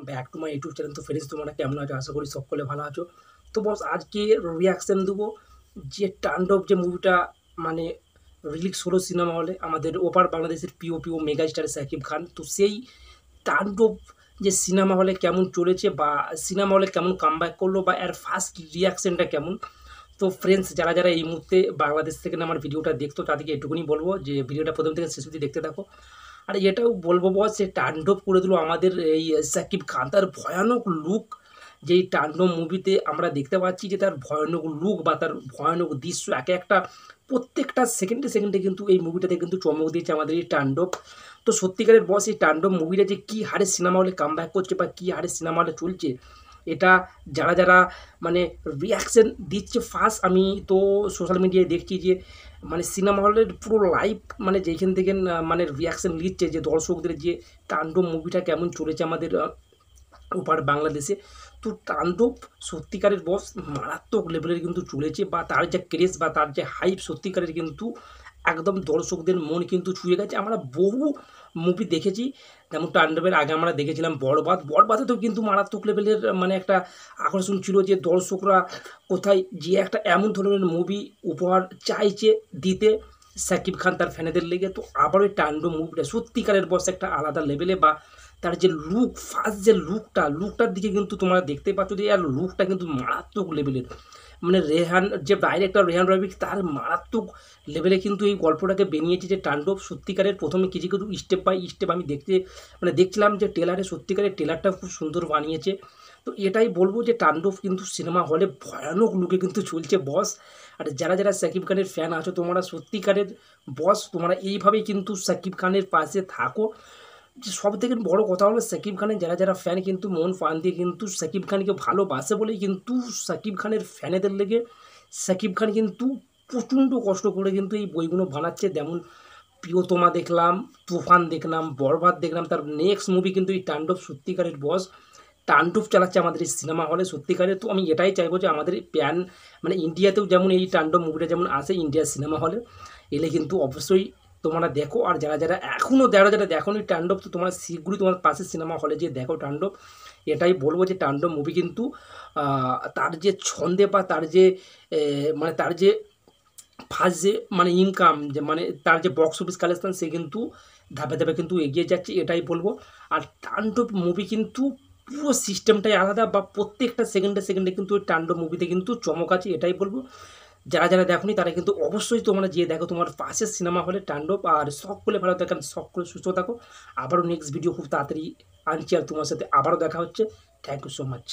Back to my YouTube channel. তো friends তোমরা কেমন আছো? আশা করি সকলে ভালো আছো। তো বস আজকে রিয়াকশন দেবো যে তাণ্ডব যে মুভিটা মানে রিলিজ হলো সিনেমা হলে আমাদের ওপার বাংলাদেশের প্রিয় মেগা স্টার শাকিব খান। তো সেই তাণ্ডব যে সিনেমা হলে কেমন চলেছে বা সিনেমা হলে কেমন কামব্যাক করলো বা এর ফার্স্ট রিয়াকশনটা কেমন। তো ফ্রেন্ডস যারা এই মুহূর্তে বাংলাদেশ থেকে না আমার ভিডিওটা দেখতো তাদেরকে এটুকুনি বলবো যে ভিডিওটা প্রথম থেকে শেষ অবধি দেখতে থাকো। আর এটাও বলবো বস যে তাণ্ডব করে দিল আমাদের এই শাকিব খান। তার ভয়ানক লুক যেই তাণ্ডব মুভিতে আমরা দেখতে পাচ্ছি যে তার ভয়ানক লুক বা তার ভয়ানক দৃশ্য এক একটা প্রত্যেকটা সেকেন্ডে কিন্তু এই মুভিটাতে কিন্তু চমক দিয়েছে আমাদের এই তাণ্ডব। তো সত্যিকারের বস এই তাণ্ডব মুভিটা যে কী হারে সিনেমা হলে কামব্যাক করছে বা কী হারে সিনেমা হলে চলছে, এটা যারা মানে রিয়াকশন দিচ্ছে ফার্স্ট আমি তো সোশ্যাল মিডিয়ায় দেখছি যে মানে সিনেমা হলের পুরো লাইভ মানে যেখান থেকে মানে রিয়াকশন নিচ্ছে যে দর্শকদের যে তাণ্ডব মুভিটা কেমন চলেছে আমাদের ওপার বাংলাদেশে। তো তাণ্ডব সত্যিকারের বস মারাত্মক লেভেলের কিন্তু চলেছে বা তার যে ক্রেজ বা তার যে হাইপ সত্যিকারের কিন্তু একদম দর্শকদের মন কিন্তু ছুঁয়ে গেছে। আমরা বহু মুভি দেখেছি, যেমন তাণ্ডবের আগে আমরা দেখেছিলাম বরবাদেতেও কিন্তু মারাত্মক লেভেলের মানে একটা আকর্ষণ ছিল যে দর্শকরা কোথায় যে একটা এমন ধরনের মুভি উপহার চাইছে দিতে শাকিব খান তার ফ্যানেদের লেগে। তো আবার ওই তাণ্ডব মুভিটা সত্যিকারের বস একটা আলাদা লেভেলে বা তার যে লুক ফার্স্ট যে লুকটার দিকে কিন্তু তোমরা দেখতে পাচ্ছ যে আর লুকটা কিন্তু মারাত্মক লেভেলের। মানে রেহান যে ডাইরেক্টর রেহান রবিক তার মারাত্মক লেভেলে কিন্তু এই গল্পটাকে বানিয়েছে যে তাণ্ডব সত্যিকারের প্রথমে কিছু স্টেপ বাই স্টেপ আমি দেখছিলাম যে সত্যিকারের ট্রেলারটা খুব সুন্দর বানিয়েছে। তো এটাই বলবো যে তাণ্ডব কিন্তু সিনেমা হলে ভয়ানক লুকে কিন্তু চলছে বস। আর যারা শাকিব খানের ফ্যান আছো তোমরা সত্যিকারের বস তোমরা এইভাবেই কিন্তু শাকিব খানের পাশে থাকো। যে সবথেকে বড় কথা হলো শাকিব খানের যারা ফ্যান কিন্তু মন প্রাণ দিয়ে কিন্তু শাকিব খানকে ভালোবাসে বলেই কিন্তু শাকিব খানের ফ্যানেদের লেগে শাকিব খান কিন্তু প্রচণ্ড কষ্ট করে কিন্তু এই বইগুলো বানাচ্ছে। যেমন প্রিয়তমা দেখলাম, তুফান দেখলাম, বরবাদ দেখলাম, তার নেক্সট মুভি কিন্তু এই তাণ্ডব সত্যিকারের বস তাণ্ডব চালাচ্ছে আমাদের এই সিনেমা হলে সত্যিকারের। তো আমি এটাই চাইবো যে আমাদের প্যান মানে ইন্ডিয়াতেও যেমন এই তাণ্ডব মুভিটা যেমন আসে ইন্ডিয়ার সিনেমা হলে এলে কিন্তু অবশ্যই তোমরা দেখো। আর যারা এখনও যারা দেখো এই তাণ্ডব তো তোমরা শীঘ্রই তোমার পাশের সিনেমা হলে যে দেখো তাণ্ডব। এটাই বলবো যে তাণ্ডব মুভি কিন্তু তার যে ছন্দে বা তার যে মানে তার যে ফার্স্ট যে মানে ইনকাম যে মানে তার যে বক্স অফিস কালেকশন সে কিন্তু ধাপে কিন্তু এগিয়ে যাচ্ছে এটাই বলবো। আর তাণ্ডব মুভি কিন্তু পুরো সিস্টেমটাই আলাদা বা প্রত্যেকটা সেকেন্ডে কিন্তু ওই তাণ্ডব মুভিতে কিন্তু চমক আছে এটাই বলবো। যারা দেখোনি তারা কিন্তু অবশ্যই তোমরা যেয়ে দেখো তোমার পাশের সিনেমা হলে তাণ্ডব। আর সকলে ভালো থাকেন, সকলে সুস্থ থাকো। আবারও নেক্সট ভিডিও খুব তাড়াতাড়ি আনছি আর তোমার সাথে আবারও দেখা হচ্ছে। Thank you so much.